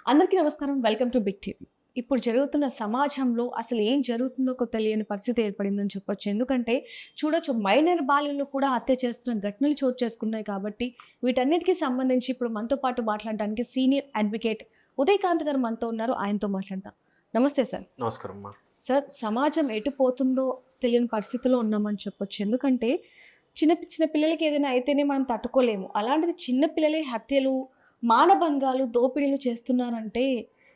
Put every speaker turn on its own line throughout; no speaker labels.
అందరికీ నమస్కారం. Welcome to big TV. ఇప్పుడు జరుగుతున్న సమాజంలో అసలు ఏం జరుగుతుందో తెలియని పరిస్థితి ఏర్పడిందని చెప్పొచ్చు. ఎందుకంటే చూడొచ్చు, మైనర్ బాలులను కూడా హత్య చేస్తున్న ఘటనలు చోటు చేసుకున్నాయి. కాబట్టి వీటన్నిటికీ సంబంధించి ఇప్పుడు మనతో పాటు మాట్లాడడానికి సీనియర్ అడ్వకేట్ ఉదయకాంత్ గారు మనతో ఉన్నారు. ఆయనతో మాట్లాడదాం. నమస్తే సార్.
నమస్కారం అమ్మా.
సార్, సమాజం ఎటు పోతుందో తెలియని పరిస్థితిలో ఉన్నామని చెప్పొచ్చు. ఎందుకంటే చిన్న చిన్న పిల్లలకి ఏదైనా అయితేనే మనం తట్టుకోలేము. అలాంటిది చిన్న పిల్లలే హత్యలు, మానభంగాలు, దోపిడీలు చేస్తున్నారంటే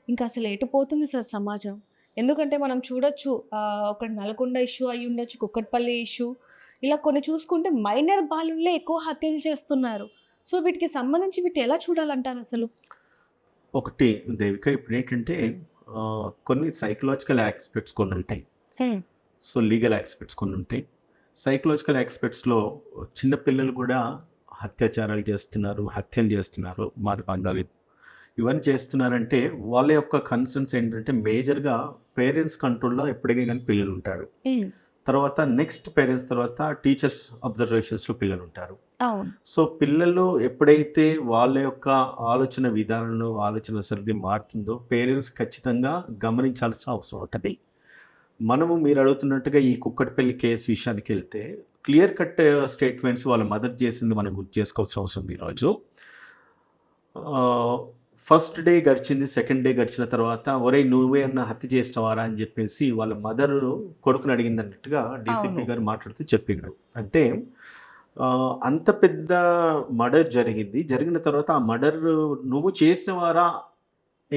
ఇంకా అసలు ఎటు పోతుంది సార్ సమాజం? ఎందుకంటే మనం చూడొచ్చు, ఒక నల్గొండ ఇష్యూ అయి ఉండొచ్చు, కుక్కట్పల్లి ఇష్యూ, ఇలా కొన్ని చూసుకుంటే మైనర్ బాలులే ఎక్కువ హత్యలు చేస్తున్నారు. సో వీటికి సంబంధించి వీటి ఎలా చూడాలంటారు అసలు?
ఒకటి దేవిక, ఇప్పుడు ఏంటంటే కొన్ని సైకలాజికల్ ఆస్పెక్ట్స్ కొన్ని ఉంటాయి, సో లీగల్ ఆస్పెక్ట్స్ కొన్ని ఉంటాయి. సైకలాజికల్ ఆస్పెక్ట్స్లో చిన్నపిల్లలు కూడా అత్యాచారాలు చేస్తున్నారు, హత్యలు చేస్తున్నారు, మానభంగాలు ఇవన్నీ చేస్తున్నారంటే వాళ్ళ యొక్క కన్సర్న్స్ ఏంటంటే మేజర్గా పేరెంట్స్ కంట్రోల్లో ఎప్పటికీ కానీ పిల్లలు ఉంటారు. తర్వాత నెక్స్ట్ పేరెంట్స్ తర్వాత టీచర్స్ అబ్జర్వేషన్స్లో పిల్లలు ఉంటారు. సో పిల్లలు ఎప్పుడైతే వాళ్ళ యొక్క ఆలోచన విధానంలో ఆలోచన సరిగ్గా మారుతుందో పేరెంట్స్ ఖచ్చితంగా గమనించాల్సిన అవసరం ఉంటుంది. మనము మీరు అడుగుతున్నట్టుగా ఈ కుక్కటిపల్లి కేసు విషయానికి వెళ్తే క్లియర్ కట్ స్టేట్మెంట్స్ వాళ్ళ మదర్ చేసింది మనం గుర్తు చేసుకోవాల్సిన అవసరం ఉంది. ఈరోజు ఫస్ట్ డే గడిచింది, సెకండ్ డే గడిచిన తర్వాత ఒరే నువ్వే అన్న హత్య చేసినవారా అని చెప్పేసి వాళ్ళ మదర్ కొడుకుని అడిగింది అన్నట్టుగా డీసీపీ గారు మాట్లాడుతూ చెప్పిండు. అంటే అంత పెద్ద మర్డర్ జరిగిన తర్వాత ఆ మర్డర్ నువ్వు చేసినవారా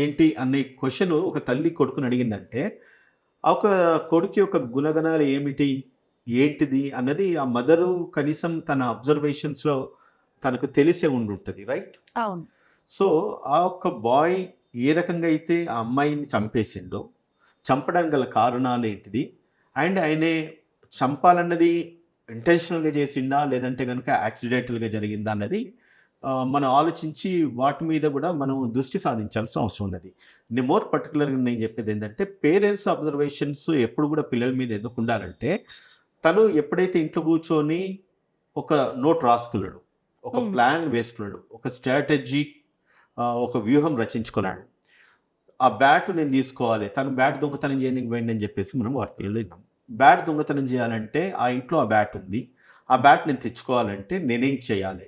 ఏంటి అనే క్వశ్చన్ ఒక తల్లి కొడుకుని అడిగిందంటే ఒక కొడుకు యొక్క గుణగణాలు ఏంటిది అన్నది ఆ మదరు కనీసం తన అబ్జర్వేషన్స్లో తనకు తెలిసే ఉండుంటుంది, రైట్?
అవును.
సో ఆ ఒక్క బాయ్ ఏ రకంగా అయితే ఆ అమ్మాయిని చంపేసిండో, చంపడానికి గల కారణాలు ఏంటిది, అండ్ ఆయనే చంపాలన్నది ఇంటెన్షనల్గా చేసిండా లేదంటే కనుక యాక్సిడెంటల్గా జరిగిందా అన్నది మనం ఆలోచించి వాటి మీద కూడా మనం దృష్టి సాధించాల్సిన అవసరం ఉన్నది. మోర్ పర్టికులర్గా నేను చెప్పేది ఏంటంటే పేరెంట్స్ అబ్జర్వేషన్స్ ఎప్పుడు కూడా పిల్లల మీద ఎందుకు ఉండాలంటే, తను ఎప్పుడైతే ఇంట్లో కూర్చొని ఒక నోట్ రాసుకున్నాడు, ఒక ప్లాన్ వేసుకున్నాడు, ఒక స్ట్రాటజీ, ఒక వ్యూహం రచించుకున్నాడు. ఆ బ్యాట్ నేను తీసుకోవాలి, తను బ్యాట్ దొంగతనం చేయడానికి పోయింది అని చెప్పేసి మనం వార్తలు విన్నాం. బ్యాట్ దొంగతనం చేయాలంటే ఆ ఇంట్లో ఆ బ్యాట్ ఉంది, ఆ బ్యాట్ నేను తెచ్చుకోవాలంటే నేనేం చేయాలి?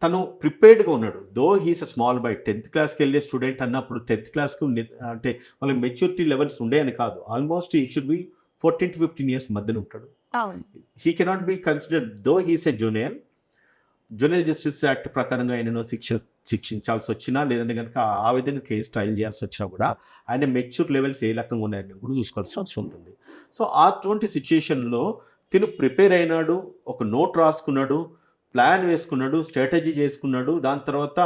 తను ప్రిపేర్డ్గా ఉన్నాడు. Though he's a small bye, 10th క్లాస్కి వెళ్ళే స్టూడెంట్ అన్నప్పుడు 10th క్లాస్కి అంటే వాళ్ళకి మెచ్యూరిటీ లెవెల్స్ ఉండేయని కాదు, ఆల్మోస్ట్ ఈ షుడ్ బి 14 to 15 years మధ్యన ఉంటాడు. He cannot be considered, though he's a junior justice act ప్రకారంగా ఆయనను శిక్షించాల్సి వచ్చినా లేదంటే కనుక ఆ విధంగా కేసు ట్రయల్ చేయాల్సి వచ్చినా కూడా ఆయన మెచ్యూర్ లెవెల్స్ ఏ రకంగా ఉన్నాయని కూడా చూసుకోవాల్సిన అవసరం ఉంటుంది. సో అటువంటి సిచ్యుయేషన్లో తిను ప్రిపేర్ అయినాడు, ఒక నోట్ రాసుకున్నాడు, ప్లాన్ వేసుకున్నాడు, స్ట్రాటజీ చేసుకున్నాడు. దాని తర్వాత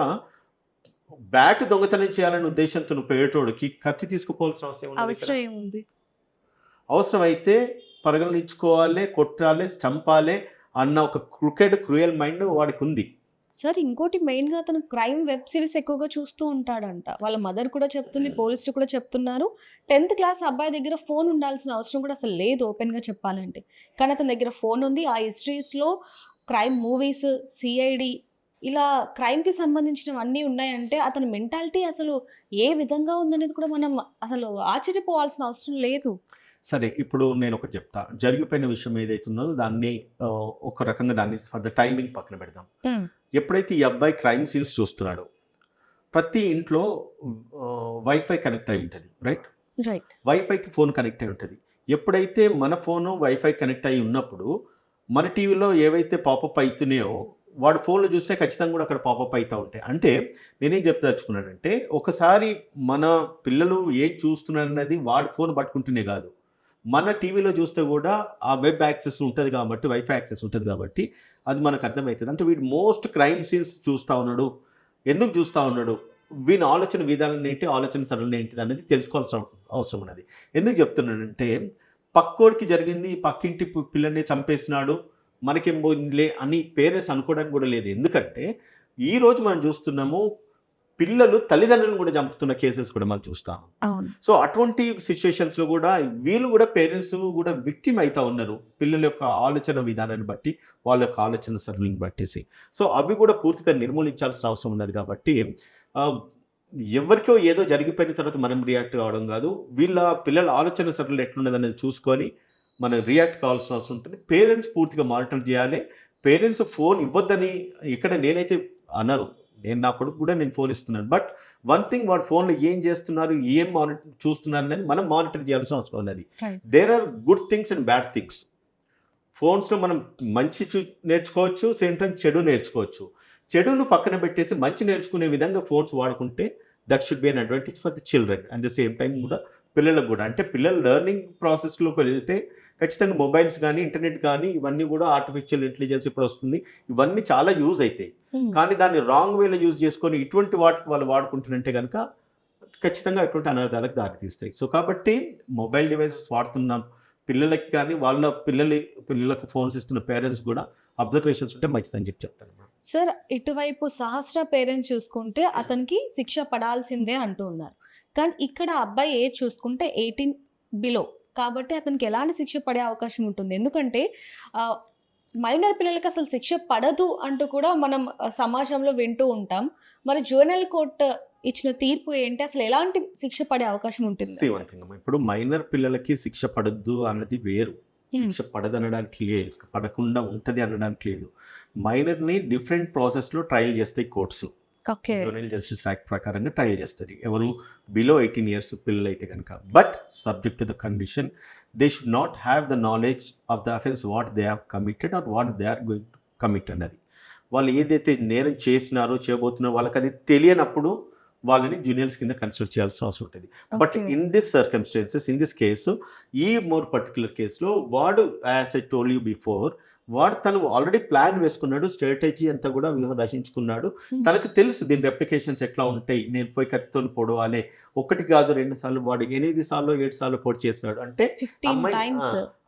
బ్యాట్ దొంగతనం చేయాలనే ఉద్దేశంతో పోయేటోడికి కత్తి తీసుకుపోవాల్సిన అవసరం ఏముంది? అవసరం అయితే పరిగణించుకోవాలి, కొట్టాలి, చంపాలి అన్న ఒక క్రూయల్ మైండ్ వాడికి ఉంది.
సార్, ఇంకోటి మెయిన్గా అతను క్రైమ్ వెబ్ సిరీస్ ఎక్కువగా చూస్తూ ఉంటాడంట. వాళ్ళ మదర్ కూడా చెప్తుంది, పోలీసులు కూడా చెప్తున్నారు. 10th క్లాస్ అబ్బాయి దగ్గర ఫోన్ ఉండాల్సిన అవసరం కూడా అసలు లేదు ఓపెన్గా చెప్పాలంటే. కానీ అతని దగ్గర ఫోన్ ఉంది. ఆ హిస్టరీస్లో క్రైమ్ మూవీస్, సిఐడి, ఇలా క్రైమ్కి సంబంధించినవన్నీ ఉన్నాయంటే అతని మెంటాలిటీ అసలు ఏ విధంగా ఉందనేది కూడా మనం అసలు ఆశ్చర్యపోవాల్సిన అవసరం లేదు.
సరే, ఇప్పుడు నేను ఒకటి చెప్తా. జరిగిపోయిన విషయం ఏదైతే ఉన్నదో దాన్ని ఒక రకంగా దాన్ని ఫర్ ద టైమింగ్ పక్కన పెడదాం. ఎప్పుడైతే ఈ అబ్బాయి క్రైమ్ సీన్స్ చూస్తున్నాడో ప్రతి ఇంట్లో వైఫై కనెక్ట్ అయి ఉంటుంది, రైట్? వైఫైకి ఫోన్ కనెక్ట్ అయి ఉంటుంది. ఎప్పుడైతే మన ఫోను వైఫై కనెక్ట్ అయి ఉన్నప్పుడు మన టీవీలో ఏవైతే పాపప్ అవుతున్నాయో వాడు ఫోన్లో చూస్తే ఖచ్చితంగా కూడా అక్కడ పాపప్ అవుతూ ఉంటాయి. అంటే నేనేం చెప్తలుచుకున్నానంటే, ఒకసారి మన పిల్లలు ఏం చూస్తున్నారన్నది వాడు ఫోన్ పట్టుకుంటూనే కాదు, మన టీవీలో చూస్తే కూడా ఆ వెబ్ యాక్సెస్ ఉంటుంది కాబట్టి, వైఫై యాక్సెస్ ఉంటుంది కాబట్టి అది మనకు అర్థమవుతుంది. అంటే వీడు మోస్ట్ క్రైమ్ సీన్స్ చూస్తూ ఉన్నాడు. ఎందుకు చూస్తూ ఉన్నాడు? వీని ఆలోచన విధానం ఏంటి, ఆలోచన సరళి ఏంటిది అనేది తెలుసుకోవాల్సిన అవసరం ఉన్నది. ఎందుకు చెప్తున్నానంటే, పక్కోడికి జరిగింది, పక్కింటి పిల్లల్ని చంపేసినాడు, మనకేం పోయిందిలే అని పేరెంట్స్ అనుకోవడానికి కూడా లేదు. ఎందుకంటే ఈరోజు మనం చూస్తున్నాము, పిల్లలు తల్లిదండ్రులను కూడా చంపుతున్న కేసెస్ కూడా మనం చూస్తాం. సో అటువంటి సిచ్యుయేషన్స్లో కూడా వీళ్ళు కూడా పేరెంట్స్ కూడా విక్టిమ్ అవుతా ఉన్నారు పిల్లల యొక్క ఆలోచన విధానాన్ని బట్టి, వాళ్ళ యొక్క ఆలోచన సరళిని బట్టేసి. సో అవి కూడా పూర్తిగా నిర్మూలించాల్సిన అవసరం ఉన్నది. కాబట్టి ఎవరికో ఏదో జరిగిపోయిన తర్వాత మనం రియాక్ట్ కావడం కాదు. వీళ్ళ పిల్లల ఆలోచన సరళి ఎట్లున్నదనేది చూసుకొని మనం రియాక్ట్ కావాల్సిన అవసరం ఉంటుంది. పేరెంట్స్ పూర్తిగా మానిటర్ చేయాలి. పేరెంట్స్ ఫోన్ ఇవ్వద్దని ఇక్కడ నేనైతే అనను. నా కొడుకు కూడా నేను ఫోన్ ఇస్తున్నాను. బట్ వన్ థింగ్, వాడు ఫోన్లో ఏం చేస్తున్నారు, ఏం చూస్తున్నారు అనేది మనం మానిటర్ చేయాల్సిన అవసరం ఉన్నది. There are good things and bad things. ఫోన్స్లో మనం మంచి నేర్చుకోవచ్చు, సేమ్ టైం చెడు నేర్చుకోవచ్చు. చెడును పక్కన పెట్టేసి మంచి నేర్చుకునే విధంగా ఫోన్స్ వాడుకుంటే that should be an advantage for the children. At the same time కూడా పిల్లలకు కూడా, అంటే పిల్లలు లెర్నింగ్ ప్రాసెస్లోకి వెళ్తే ఖచ్చితంగా మొబైల్స్ కానీ ఇంటర్నెట్ కానీ ఇవన్నీ కూడా ఆర్టిఫిషియల్ ఇంటెలిజెన్స్ ఇప్పుడు వస్తుంది, ఇవన్నీ చాలా యూజ్ అవుతాయి. కానీ దాన్ని రాంగ్ వేలో యూజ్ చేసుకొని ఇటువంటి వాటికి వాళ్ళు వాడుకుంటున్నంటే కనుక ఖచ్చితంగా అటువంటి అనర్థాలకు దారితీస్తాయి. సో కాబట్టి మొబైల్ డివైసెస్ వాడుతున్న పిల్లలకి కానీ వాళ్ళ పిల్లలకు ఫోన్స్ ఇస్తున్న పేరెంట్స్ కూడా అబ్జర్వేషన్స్ ఉంటే మంచిదని చెప్తాను.
సార్, ఇటువైపు సహస్ర పేరెంట్స్ చూసుకుంటే అతనికి శిక్ష పడాల్సిందే అంటూ ఉన్నారు. కానీ ఇక్కడ అబ్బాయి ఏజ్ చూసుకుంటే 18 బిలో, కాబట్టి అతనికి ఎలాంటి శిక్ష పడే అవకాశం ఉంటుంది? ఎందుకంటే మైనర్ పిల్లలకి అసలు శిక్ష పడదు అంటూ కూడా మనం సమాజంలో వింటూ ఉంటాం. మరి జువెనైల్ కోర్ట్ ఇచ్చిన తీర్పు ఏంటి? అసలు ఎలాంటి శిక్ష పడే అవకాశం ఉంటుంది?
ఇప్పుడు మైనర్ పిల్లలకి శిక్ష పడద్దు అన్నది వేరు, శిక్ష పడదనడానికి లేదు, పడకుండా ఉంటుంది అనడానికి లేదు. మైనర్ని డిఫరెంట్ ప్రాసెస్లో ట్రయల్ చేస్తాయి కోర్ట్స్. జువెనైల్ జస్టిస్ యాక్ట్ ప్రకారంగా ట్రయల్ చేస్తుంది ఎవరు బిలో 18 years పిల్లలు అయితే కనుక. But subject to the condition, they should not have the knowledge of the offence what they have committed or what they are going to commit అన్నది. వాళ్ళు ఏదైతే నేరం చేసినారో చేయబోతున్నారో వాళ్ళకి అది తెలియనప్పుడు వాళ్ళని జూనియర్స్ కింద కన్సిడర్ చేయాల్సిన అవసరం ఉంటుంది. But in this circumstances, in this case, ఈ మోర్ పర్టికులర్ కేసులో వాడు, as I told you before, వాడు తను ఆల్రెడీ ప్లాన్ వేసుకున్నాడు, స్ట్రాటజీ అంతా కూడా రచించుకున్నాడు. తనకు తెలుసు దీని రెప్లికేషన్స్ ఎట్లా ఉంటాయి, నేను పోయి కత్తితో పొడవాలి, 1 కాదు 2 సార్లు, వాడు 8 సార్లు 7 సార్లు పొడి చేసినాడు. అంటే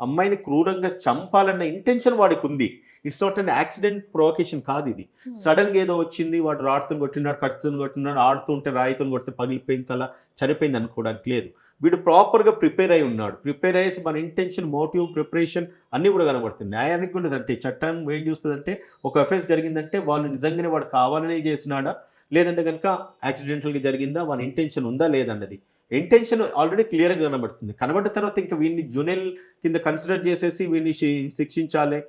అమ్మాయిని క్రూరంగా చంపాలన్న ఇంటెన్షన్ వాడికి ఉంది. It's not an accident provocation కాదు ఇది. సడన్గా ఏదో వచ్చింది, వాడు రాడుతో కొట్టినాడు, కత్తితో కొట్టినాడు, ఆడుతుంటే రాయితో కొడితే పగిలిపోయింది, తల చనిపోయింది అనుకోవడానికి లేదు. వీడు ప్రాపర్గా ప్రిపేర్ అయి ఉన్నాడు. ప్రిపేర్ అయ్యేసి మన ఇంటెన్షన్, మోటివ్, ప్రిపరేషన్ అన్నీ కూడా కనబడుతుంది. న్యాయానికి కూడా అంటే చట్టం ఏం చూస్తుందంటే, ఒక అఫెన్స్ జరిగిందంటే వాళ్ళు నిజంగానే వాడు కావాలనే చేసినాడా, లేదంటే కనుక యాక్సిడెంటల్గా జరిగిందా, వాళ్ళ ఇంటెన్షన్ ఉందా లేదన్నది. ఇంటెన్షన్ ఆల్రెడీ క్లియర్గా కనబడుతుంది. కనబడిన తర్వాత ఇంకా వీడిని జునైల్ కింద కన్సిడర్ చేసేసి వీడిని శిక్షించాలి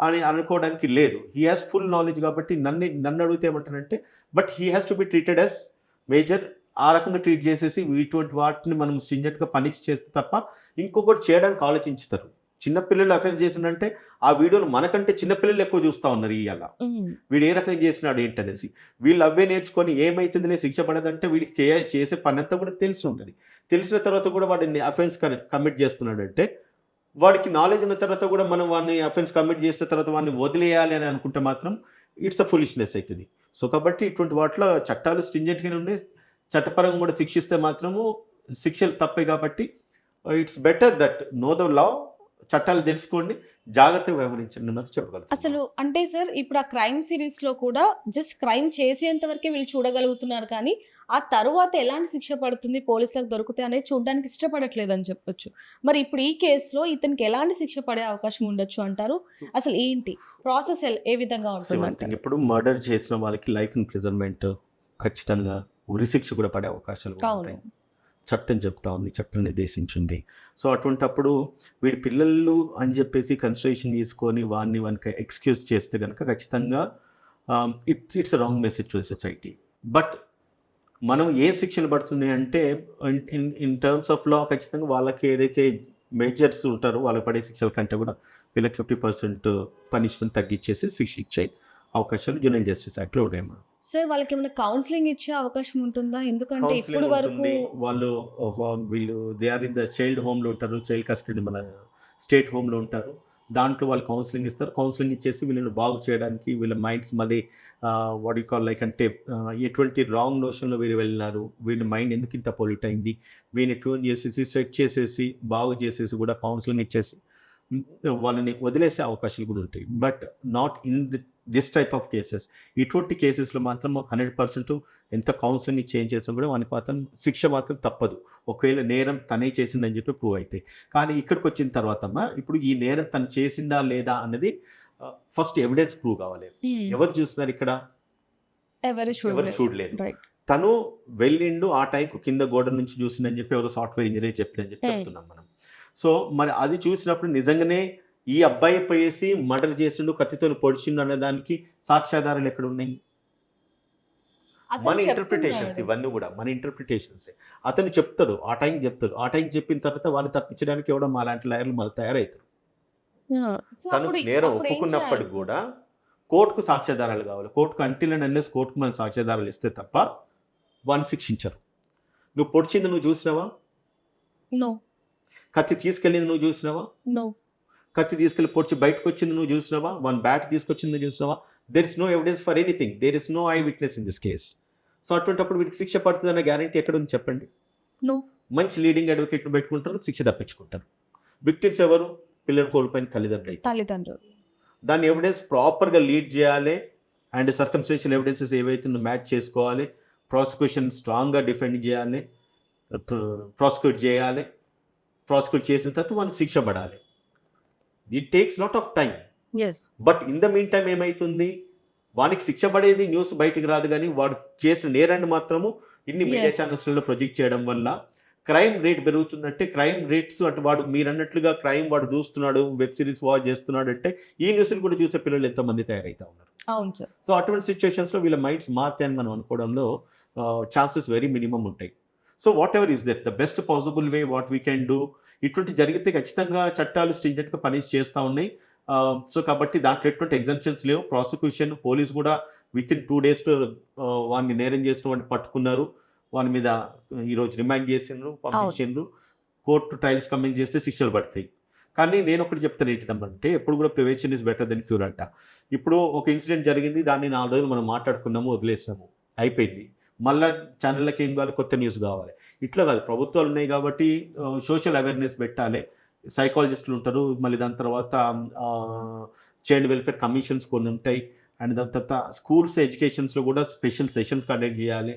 అని అనుకోవడానికి లేదు. He has full knowledge. కాబట్టి నన్ను అడిగితే ఏమంటానంటే, but he has to be treated as major. ఆ రకంగా ట్రీట్ చేసేసి ఇటువంటి వాటిని మనం స్ట్రింజెంట్గా పనిష్ చేస్తే తప్ప ఇంకొకటి చేయడానికి ఆలోచించుతారు. చిన్నపిల్లలు అఫెన్స్ చేసిందంటే ఆ వీడియోలు మనకంటే చిన్నపిల్లలు ఎక్కువ చూస్తూ ఉన్నారు. ఇవాళ వీడు ఏ రకంగా చేసినాడు ఏంటనేసి వీళ్ళు అవే నేర్చుకొని ఏమైతుందిలే శిక్ష పడదంటే వీడికి చేసే పని అంతా కూడా తెలిసి ఉంటుంది. తెలిసిన తర్వాత కూడా వాడిని అఫెన్స్ కమిట్ చేస్తున్నాడంటే వాడికి నాలెడ్జ్ ఉన్న తర్వాత కూడా మనం వాడిని అఫెన్స్ కమిట్ చేసిన తర్వాత వాడిని వదిలేయాలి అని అనుకుంటే మాత్రం ఇట్స్ అ ఫులిష్నెస్ అవుతుంది. సో కాబట్టి ఇటువంటి వాటిలో చట్టాలు స్ట్రింజెంట్గానే ఉండే, చట్టపరంగా కూడా శిక్షిస్తే మాత్రము శిక్షలు తప్పే. కాబట్టి it's better that know the law, చట్టాలు తెలుసుకోండి, జాగ్రత్తగా వ్యవహరించండి అన్నది చెప్పగలుగుతారు.
అసలు అంటే సార్, ఇప్పుడు ఆ క్రైమ్ సిరీస్లో కూడా జస్ట్ క్రైమ్ చేసేంత వరకే వీళ్ళు చూడగలుగుతున్నారు, కానీ ఆ తర్వాత ఎలాంటి శిక్ష పడుతుంది, పోలీసులకు దొరుకుతాయి అనేది చూడడానికి ఇష్టపడట్లేదు అని చెప్పొచ్చు. మరి ఇప్పుడు ఈ కేసులో ఇతనికి ఎలాంటి శిక్ష పడే అవకాశం ఉండొచ్చు అంటారు? అసలు ఏంటి ప్రాసెస్, ఏ విధంగా ఉంటుంది?
ఇప్పుడు మర్డర్ చేసిన వాళ్ళకి లైఫ్ ఇంప్రిజన్మెంట్, ఖచ్చితంగా ఉరిశిక్ష కూడా పడే అవకాశాలు ఉంటాయి. చట్టం చెప్తా ఉంది, చట్టం నిర్దేశించింది. సో అటువంటప్పుడు వీడి పిల్లలు అని చెప్పేసి కన్సిడరేషన్ తీసుకొని వానికి ఎక్స్క్యూజ్ చేస్తే కనుక ఖచ్చితంగా it's wrong message to society. But మనం ఏం శిక్షలు పడుతుంది అంటే ఇన్ టర్మ్స్ ఆఫ్ లా ఖచ్చితంగా వాళ్ళకి ఏదైతే మేజర్స్ ఉంటారో వాళ్ళకి పడే శిక్షల కంటే కూడా వీళ్ళకి 50% పనిష్మెంట్ తగ్గించేసి శిక్ష ఇచ్చే అవకాశాలు జువెనైల్ జస్టిస్ యాక్ట్లో ఉన్నాయమ్మా.
సార్, వాళ్ళకి ఏమైనా కౌన్సిలింగ్ ఇచ్చే అవకాశం ఉంటుందా? ఎందుకంటే ఇప్పుడు వరకు
వీళ్ళు they are in the child హోమ్లో ఉంటారు, చైల్డ్ కస్టడీ మన స్టేట్ హోమ్లో ఉంటారు. దాంట్లో వాళ్ళు కౌన్సిలింగ్ ఇస్తారు. కౌన్సిలింగ్ ఇచ్చేసి వీళ్ళని బాగు చేయడానికి, వీళ్ళ మైండ్స్ మళ్ళీ వాట్ యు కాల్ లైక్ అంటే ఎటువంటి రాంగ్ నోషన్లో వీళ్ళు వెళ్ళినారు, వీళ్ళ మైండ్ ఎందుకు ఇంత పొల్యూట్ అయింది, వీళ్ళని ట్యూన్ చేసేసి సెట్ చేసేసి బాగు చేసేసి కూడా కౌన్సిలింగ్ ఇచ్చేసి వాళ్ళని వదిలేసే అవకాశాలు కూడా ఉంటాయి. But not in this type of cases. ఇటువంటి కేసెస్లో మాత్రం 100% ఎంత కౌన్సిలింగ్ చేంజ్ చేసినా కూడా వానికి మాత్రం శిక్ష మాత్రం తప్పదు, ఒకవేళ నేరం తనే చేసిందని చెప్పి ప్రూవ్ అయితే. కానీ ఇక్కడికి వచ్చిన తర్వాత ఇప్పుడు ఈ నేరం తను చేసిందా లేదా అన్నది ఫస్ట్ ఎవిడెన్స్ ప్రూవ్ కావాలి. ఎవరు చూస్తున్నారు ఇక్కడ? ఎవరు చూడలేదు. తను వెళ్ళిండు ఆ టైంకు కింద గోడ నుంచి చూసిందని చెప్పి ఎవరో సాఫ్ట్వేర్ ఇంజనీర్ చెప్పిందని చెప్పి చెప్తున్నాం మనం. సో మరి అది చూసినప్పుడు నిజంగానే ఈ అబ్బాయి పోయేసి మర్డర్ చేసిండు, కత్తితో పొడిచిండు అనే దానికి సాక్ష్యాధారాలు ఎక్కడ ఉన్నాయి? మన ఇంటర్ప్రిటేషన్స్ ఇవన్నీ కూడా మన ఇంటర్ప్రిటేషన్స్. అతను చెప్తాడు, ఆ టైం చెప్తాడు, ఆ టైం చెప్పిన తర్వాత వాళ్ళు తప్పించడానికి ఎవడో మా లాంటి లాయర్లు మళ్ళీ తయారవుతారు. తను నేరం ఒప్పుకున్నప్పటికి కూడా కోర్టుకు సాక్ష్యాధారాలు కావాలి. కోర్టుకు అంటిల్ అండ్ అన్లెస్ కోర్టుకు మన సాక్ష్యాధారాలు ఇస్తే తప్ప వాడిని శిక్షించరు. నువ్వు పొడిచింది నువ్వు చూసినావా? కత్తి తీసుకెళ్ళింది నువ్వు చూసినావా? కత్తి తీసుకెళ్ళి పొడిచి బయటకు వచ్చింది నువ్వు చూసినావా? వన్ బ్యాట్ తీసుకొచ్చింది నువ్వు చూసినావా? There is no evidence for anything. There is no eye witness in this case. So అటువంటిప్పుడు వీటికి శిక్ష పడుతుందన్న గ్యారంటీ ఎక్కడ ఉంది చెప్పండి? మంచి లీడింగ్ అడ్వకేట్ను పెట్టుకుంటారు, శిక్ష తప్పించుకుంటారు. విక్టిమ్స్ ఎవరు? పిల్లలు కోల్పోయిన తల్లిదండ్రులు. దాన్ని ఎవిడెన్స్ ప్రాపర్గా లీడ్ చేయాలి. అండ్ సర్కమ్స్టెన్షియల్ ఎవిడెన్సెస్ ఏవైతే మ్యాచ్ చేసుకోవాలి. ప్రాసిక్యూషన్ స్ట్రాంగ్గా డిఫెండ్ చేయాలి, ప్రాసిక్యూట్ చేయాలి. ప్రాసిక్యూట్ చేసిన తర్వాత వాళ్ళకి శిక్ష పడాలి. It takes lot of time. But in the mean time ఏమవుతుంది, వానికి శిక్ష పడేది న్యూస్ బయటికి రాదు, కానీ వాడు చేసిన నేరాన్ని మాత్రము ఇన్ని మీడియా ఛానల్స్లో ప్రొజెక్ట్ చేయడం వల్ల క్రైమ్ రేట్ పెరుగుతుందంటే, క్రైమ్ రేట్స్ అంటే వాడు మీరు అన్నట్లుగా క్రైమ్ వాడు చూస్తున్నాడు, వెబ్ సిరీస్ వాచ్ చేస్తున్నాడు అంటే ఈ న్యూస్ని కూడా చూసే పిల్లలు ఎంతమంది తయారవుతా ఉన్నారు.
అవును సార్.
సో అటువంటి సిచ్యువేషన్స్లో వీళ్ళ మైండ్స్ మారుతాయని మనం అనుకోవడంలో ఛాన్సెస్ వెరీ మినిమం ఉంటాయి. So what ever is that the best possible way what we can do. ఇటువంటి జరిగితే ఖచ్చితంగా చట్టాలు స్ట్రింజెంట్గా పని చేస్తూ ఉన్నాయి. సో కాబట్టి దాంట్లో ఎటువంటి ఎగ్జంప్షన్స్ లేవు. ప్రాసిక్యూషన్, పోలీస్ కూడా విత్ ఇన్ 2 daysలో వాడిని నేరం చేసిన వాడిని పట్టుకున్నారు. వాని మీద ఈరోజు రిమాండ్ చేసిండ్రు, పంపించిండ్రు. కోర్టు ట్రయల్స్ కమింగ్ చేస్తే శిక్షలు పడతాయి. కానీ నేను ఒకటి చెప్తాను ఏంటిదంటే, ఎప్పుడు కూడా prevention is better than cure అంట. ఇప్పుడు ఒక ఇన్సిడెంట్ జరిగింది, దాన్ని 4 రోజులు మనం మాట్లాడుకున్నాము, వదిలేసాము, అయిపోయింది. మళ్ళీ ఛానళ్ళకి ఏం కావాలి, కొత్త న్యూస్ కావాలి. ఇట్లా కాదు, ప్రభుత్వాలు ఉన్నాయి కాబట్టి సోషల్ అవేర్నెస్ పెట్టాలి. సైకాలజిస్టులు ఉంటారు, మళ్ళీ దాని తర్వాత చైల్డ్ వెల్ఫేర్ కమిషన్స్ కొన్ని ఉంటాయి. అండ్ దాని తర్వాత స్కూల్స్ ఎడ్యుకేషన్స్లో కూడా స్పెషల్ సెషన్స్ కండక్ట్ చేయాలి.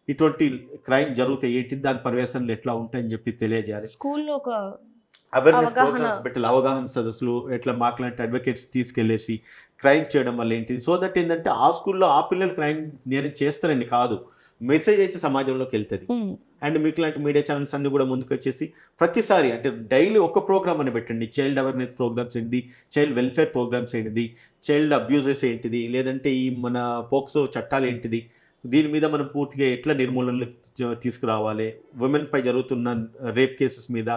ఇటువంటి క్రైమ్ జరుగుతాయి ఏంటి, దాని పర్యవేక్షణలు ఎట్లా ఉంటాయని చెప్పి తెలియజేయాలి.
స్కూల్లో ఒక
అవేర్నెస్ ప్రోగ్రామ్స్ పెట్టాలి, అవగాహన సదస్సులు, ఎట్లా మాకులాంటి అడ్వకేట్స్ తీసుకెళ్ళేసి క్రైమ్ చేయడం వల్ల ఏంటిది, సో దట్ ఏంటంటే ఆ స్కూల్లో ఆ పిల్లలు క్రైమ్ నేరం చేస్తారని కాదు, మెసేజ్ అయితే సమాజంలోకి వెళ్తుంది. అండ్ మీకు లాంటి మీడియా ఛానల్స్ అన్ని కూడా ముందుకు వచ్చేసి ప్రతిసారి అంటే డైలీ ఒక ప్రోగ్రామ్ అని పెట్టండి. చైల్డ్ అవేర్నెస్ ప్రోగ్రామ్స్ ఏంటిది, చైల్డ్ వెల్ఫేర్ ప్రోగ్రామ్స్ ఏంటిది, చైల్డ్ అబ్యూజెస్ ఏంటిది, లేదంటే ఈ మన పోక్సో చట్టాలు ఏంటిది, దీని మీద మనం పూర్తిగా ఎట్లా నిర్మూలనలు తీసుకురావాలి, ఉమెన్ పై జరుగుతున్న రేప్ కేసెస్ మీద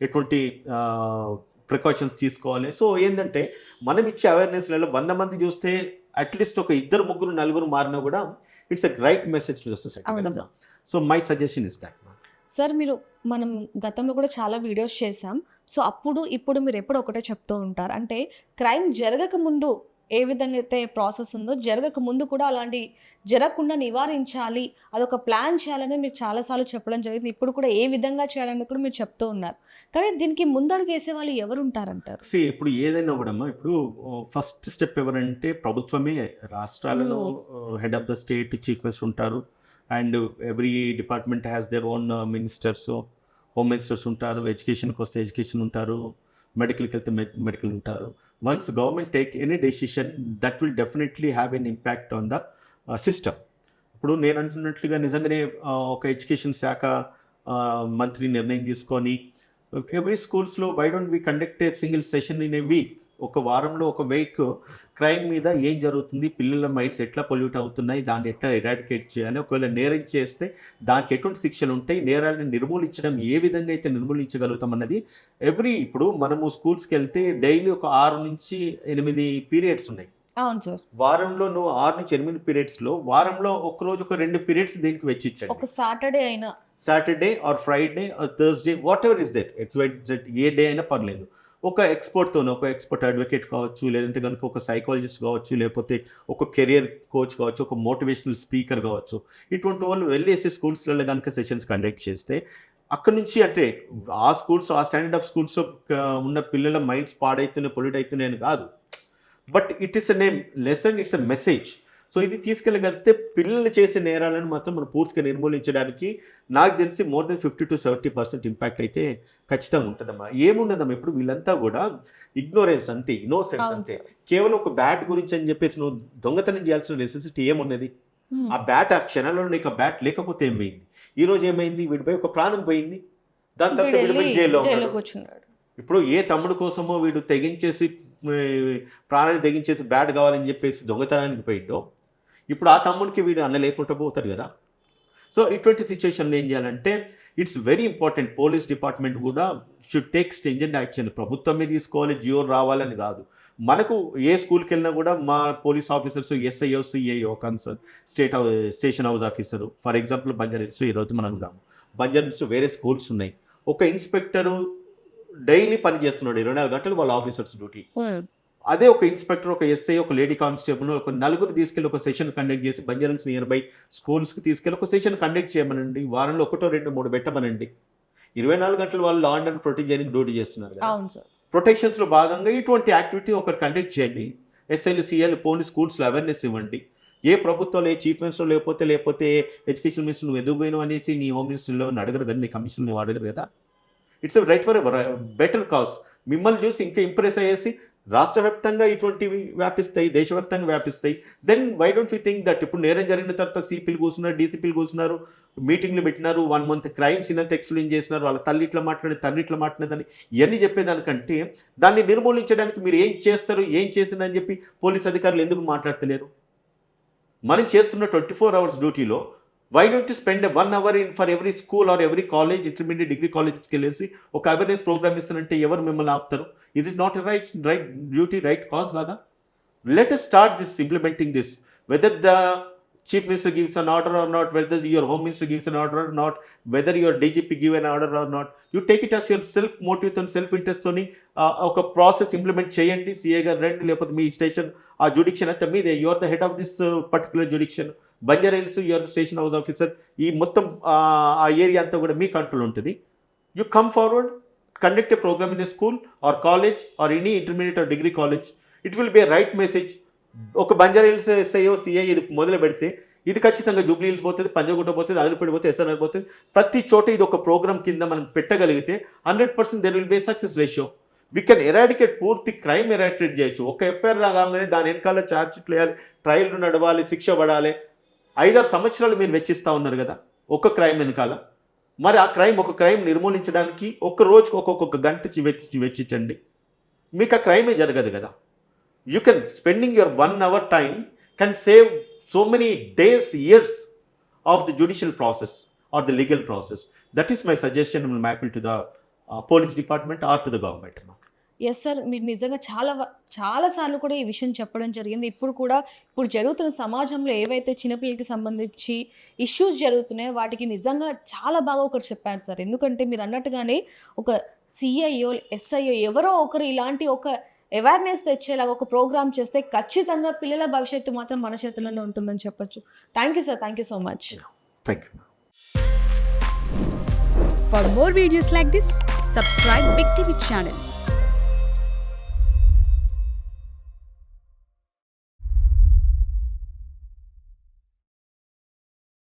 ఎటువంటి ప్రికాషన్స్ తీసుకోవాలి. సో ఏంటంటే మనం ఇచ్చే అవేర్నెస్లలో 100 మంది చూస్తే అట్లీస్ట్ ఒక 2, 3, 4 మారినా కూడా it's a right message to the society. So my suggestion is that.
Sir, మనం గతంలో కూడా చాలా వీడియోస్ చేసాం. సో ఇప్పుడు మీరు ఎప్పుడు ఒకటే చెప్తూ ఉంటారు, అంటే క్రైమ్ జరగక ముందు ఏ విధంగా అయితే ప్రాసెస్ ఉందో, జరగక ముందు కూడా అలాంటి జరగకుండా నివారించాలి, అదొక ప్లాన్ చేయాలని మీరు చాలాసార్లు చెప్పడం జరిగింది. ఇప్పుడు కూడా ఏ విధంగా చేయాలని కూడా మీరు చెప్తూ ఉన్నారు. కానీ దీనికి ముందడుగు వేసే వాళ్ళు ఎవరు ఉంటారంటారు?
ఇప్పుడు ఏదైనా కూడా ఇప్పుడు ఫస్ట్ స్టెప్ ఎవరంటే ప్రభుత్వమే. రాష్ట్రాలలో head of the state, chief minister ఉంటారు. And every department has their own ministers, home ministers ఉంటారు. ఎడ్యుకేషన్కి వస్తే ఎడ్యుకేషన్ ఉంటారు, మెడికల్కి వెళ్తే మెడికల్ ఉంటారు. Once government take any decision that will definitely have an impact on the system. ఇప్పుడు నేను అంటున్నట్లుగా నిజంగానే ఒక ఎడ్యుకేషన్ శాఖ మంత్రి నిర్ణయం తీసుకొని ఎవ్రీ స్కూల్స్లో why don't we conduct a single session in a week, ఒక వారంలో ఒక వీక్ క్రైమ్ మీద ఏం జరుగుతుంది, పిల్లల మైండ్స్ ఎట్లా పొల్యూట్ అవుతున్నాయి, దాన్ని ఎట్లా ఎరాడికేట్ చేయాలి, ఒకవేళ నేరం చేస్తే దానికి ఎటువంటి శిక్షలు ఉంటాయి, నేరాలను నిర్మూలించడం ఏ విధంగా అయితే నిర్మూలించగలుగుతాం అన్నది ఇప్పుడు మనము స్కూల్స్కి వెళ్తే డైలీ ఒక 6 నుంచి 8 పీరియడ్స్ ఉన్నాయి.
అవును సార్.
వారంలో నువ్వు 6 నుంచి 8 పీరియడ్స్లో వారంలో ఒకరోజు ఒక 2 పీరియడ్స్ దీనికి వెచ్చించండి.
ఒక Saturday or Friday or Thursday, what ever is that, A day అయినా పర్లేదు. ఒక ఎక్స్పర్ట్తోనే, ఒక ఎక్స్పర్ట్ అడ్వకేట్ కావచ్చు, లేదంటే కనుక ఒక సైకాలజిస్ట్ కావచ్చు, లేకపోతే ఒక కెరియర్ కోచ్ కావచ్చు, ఒక మోటివేషనల్ స్పీకర్ కావచ్చు, ఇటువంటి వాళ్ళు వెళ్ళేసి స్కూల్స్లలో కనుక సెషన్స్ కండక్ట్ చేస్తే అక్కడ నుంచి అంటే ఆ స్కూల్స్, ఆ స్టాండర్డ్ ఆఫ్ స్కూల్స్లో ఉన్న పిల్లల మైండ్స్ పాడైతేనే పొల్యూట్ అవుతున్నాయని కాదు, but it is a name lesson, it's a message. So ఇది తీసుకెళ్ళగలిగితే పిల్లలు చేసే నేరాలను మాత్రం మనం పూర్తిగా నిర్మూలించడానికి నాకు తెలిసి more than 50 to 70% ఇంపాక్ట్ అయితే ఖచ్చితంగా ఉంటుందమ్మా. ఏముండదమ్మా, ఇప్పుడు వీళ్ళంతా కూడా ఇగ్నోరెన్స్ అంతే, ఇన్నోసెన్స్ అంతే. కేవలం ఒక బ్యాట్ గురించి అని చెప్పేసి నువ్వు దొంగతనం చేయాల్సిన నెసెసిటీ ఏమున్నది?
ఆ బ్యాట్ ఆ క్షణంలో నీకు ఆ బ్యాట్ లేకపోతే ఏం పోయింది? ఈరోజు ఏమైంది? వీడిపై ఒక ప్రాణం పోయింది. దాని తర్వాత వీడు పోయి జైల్లో ఉన్నాడు.
కూర్చున్నాడు.
ఇప్పుడు ఏ తమ్ముడు కోసమో వీడు తెగించేసి ప్రాణాన్ని తెగించేసి బ్యాట్ కావాలని చెప్పేసి దొంగతనానికి పోయిండో, ఇప్పుడు ఆ తమ్ముడికి వీడు అన్న లేకుండా పోతారు కదా. సో ఇటువంటి సిచ్యువేషన్లో ఏం చేయాలంటే it's very important. Police department కూడా షుడ్ టేక్ స్ట్రింజెంట్ యాక్షన్. ప్రభుత్వమే తీసుకోవాలి, జియో రావాలని కాదు. మనకు ఏ స్కూల్కి వెళ్ళినా కూడా మా police officers SIO CIO concern station house officer, for example Banjara Hills ఈరోజు మనం ఉన్నాము. బంజారాహిల్స్ వేరే స్కూల్స్ ఉన్నాయి. ఒక ఇన్స్పెక్టరు డైలీ పని చేస్తున్నాడు 24 గంటలు వాళ్ళ ఆఫీసర్స్ డ్యూటీ. అదే ఒక ఇన్స్పెక్టర్, ఒక ఎస్ఐ, ఒక లేడీ కానిస్టేబుల్ ఒక నలుగురు తీసుకెళ్ళి ఒక సెషన్ కండక్ట్ చేసి బంజారాహిల్స్ నియర్ బై స్కూల్స్కి తీసుకెళ్ళి ఒక సెషన్ కండక్ట్ చేయమనండి. వారంలో 1, 2, 3 పెట్టమనండి. 24 గంటలు వాళ్ళు లా అండ్ ఆర్డర్ ప్రొటెక్ట్ చేయడానికి డ్యూటీ చేస్తున్నారు కదా. ప్రొటెక్షన్స్లో భాగంగా ఇటువంటి యాక్టివిటీ ఒకటి కండక్ట్ చేయండి. ఎస్ఐలు సిఐలు పోనీ స్కూల్స్లో అవేర్నెస్ ఇవ్వండి. ఏ ప్రభుత్వంలో ఏ చీఫ్ మినిస్టర్ లేకపోతే ఎడ్యుకేషన్ మినిస్టర్ నువ్వు ఎందుకు పోయినావు అనేసి నీ హోమ్ మినిస్టర్లో అడగరు కదా, నీ కమిషన్ నువ్వు అడగరు కదా. It's right for better cause. మిమ్మల్ని చూసి ఇంకా ఇంప్రెస్ అయ్యేసి రాష్ట్ర వ్యాప్తంగా ఇటువంటివి వ్యాపిస్తాయి, దేశవ్యాప్తంగా వ్యాపిస్తాయి. Then why don't you think that ఇప్పుడు నేరం జరిగిన తర్వాత సిపిలు కూర్చున్నారు, డీసీపీలు కూర్చున్నారు, మీటింగ్లు పెట్టినారు, 1 month క్రైమ్స్ ఇన్నంత ఎక్స్ప్లెయిన్ చేసినారు, వాళ్ళ తల్లి ఇట్లా మాట్లాడి తండ్రి ఇట్లా మాట్లాడేదని ఇవన్నీ చెప్పేదానికంటే దాన్ని నిర్మూలించడానికి మీరు ఏం చేస్తారు, ఏం చేసిందని చెప్పి పోలీస్ అధికారులు ఎందుకు మాట్లాడతలేరు? మనం చేస్తున్న 24 hours డ్యూటీలో why don't you spend 1 hour for every school or every college, intermediate, degree కాలేజెస్కి వెళ్ళేసి ఒక అవేర్నెస్ ప్రోగ్రామ్ ఇస్తానంటే ఎవరు మిమ్మల్ని ఆపుతారు? Is it not right duty, right cause లాగా? Let us start this implementing this, whether the chief minister gives an order or not, whether your home minister gives an order or not, whether your DGP give an order or not, you take it us your self మోటివ్తో self ఇంట్రెస్ట్తోని ఒక process implement చేయండి. CA గారు రండి, లేకపోతే మీ station ఆ జ్యుడిక్షన్ అంతా మీదే, you are the head of this particular జ్యుడిక్షన్. Banjara Hills you're the station house officer, ఈ మొత్తం ఆ ఏరియా అంతా కూడా మీ కంట్రోల్ ఉంటుంది. You come forward, conduct A programme in a school are college or any intermediate or degree college. It will be a right message. ఒక Banjara Hills SIO CI ఇది మొదలు పెడితే ఇది ఖచ్చితంగా జూబ్లీ హిల్స్ పోతుంది, పంజగుట్ట పోతుంది, ఆదిలాబాద్ పోతుంది, ఎస్ఆర్ఆర్ పోతుంది. ప్రతి చోట ఇది ఒక ప్రోగ్రామ్ కింద మనం పెట్టగలిగితే 100% there will be success ratio. We can eradicate, పూర్తి క్రైమ్ ఎరాడికేట్ చేయొచ్చు. ఒక ఎఫ్ఐఆర్ రాగానే దాని వెనకాల ఛార్జ్ షీట్లు వేయాలి, ట్రయల్ నడవాలి, శిక్ష పడాలి. 5-6 సంవత్సరాలు మీరు వెచ్చిస్తూ ఉన్నారు కదా ఒక క్రైమ్ వెనకాల. మరి ఆ ఒక క్రైమ్ నిర్మూలించడానికి ఒక్క రోజుకు ఒక్కొక్క గంట వెచ్చించండి, మీకు ఆ క్రైమే జరగదు కదా. You can spending your 1 hour time can save so many days, years of the judicial process or the legal process. That is my suggestion will map to the police department or to the government.
Yes sir, మీరు నిజంగా చాలాసార్లు కూడా ఈ విషయం చెప్పడం జరిగింది. ఇప్పుడు జరుగుతున్న సమాజంలో ఏవైతే చిన్నపిల్లలకి సంబంధించి ఇష్యూస్ జరుగుతున్నాయో వాటికి నిజంగా చాలా బాగా ఒకరు చెప్పారు సార్. ఎందుకంటే మీరు అన్నట్టుగానే ఒక సిఐఓ, ఎస్ఐఓ ఎవరో ఒకరు ఇలాంటి ఒక అవేర్నెస్ తెచ్చేలాగా ఒక ప్రోగ్రామ్ చేస్తే ఖచ్చితంగా పిల్లల భవిష్యత్తు మాత్రం మన చేతుల్లోనే ఉంటుందని చెప్పొచ్చు. Thank you sir, thank you so much.
Thank you.
For more videos like this, subscribe Big TV channel.